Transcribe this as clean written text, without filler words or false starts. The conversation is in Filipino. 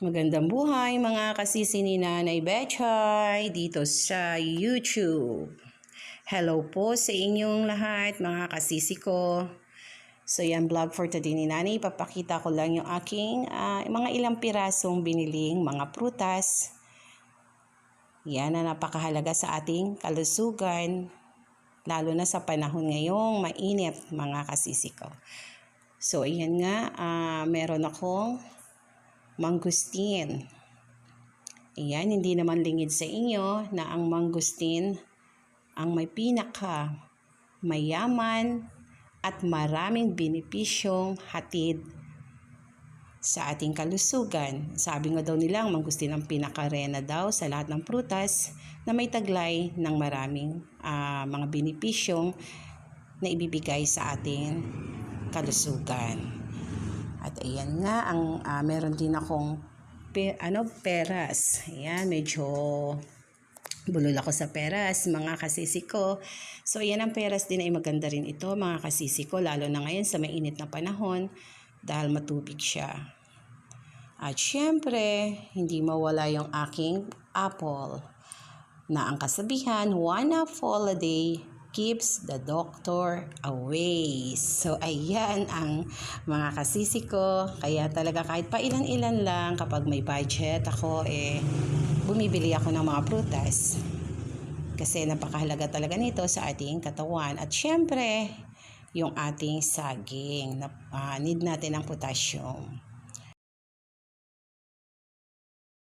Magandang buhay mga kasisi ni Nanay Betchay dito sa YouTube. Hello po sa inyong lahat mga kasisi ko. So yan vlog for today ni Nanay. Papakita ko lang yung aking mga ilang pirasong biniling mga prutas. Yan na napakahalaga sa ating kalusugan. Lalo na sa panahon ngayong mainit mga kasisi ko. So ayan nga, meron akong mangustin. Ayan, hindi naman lingid sa inyo na ang mangustin ang may pinaka mayaman at maraming benepisyong hatid sa ating kalusugan. Sabi nga daw nila, ang mangustin ang pinakarena daw sa lahat ng prutas na may taglay ng maraming mga benepisyong na ibibigay sa ating kalusugan. At ayan nga, meron din akong peras. Ayan, medyo bulol ako sa peras, mga kasisi ko. So ayan, ang peras din ay maganda rin ito, mga kasisi ko, lalo na ngayon sa mainit na panahon dahil matubig siya. At syempre, hindi mawala yung aking apple na ang kasabihan, one apple a day keeps the doctor away. So ayan ang mga kasisi ko. Kaya talaga kahit pa ilan-ilan lang kapag may budget ako, bumibili ako ng mga prutas. Kasi napakahalaga talaga nito sa ating katawan. At syempre, yung ating saging. Need natin ng potassium.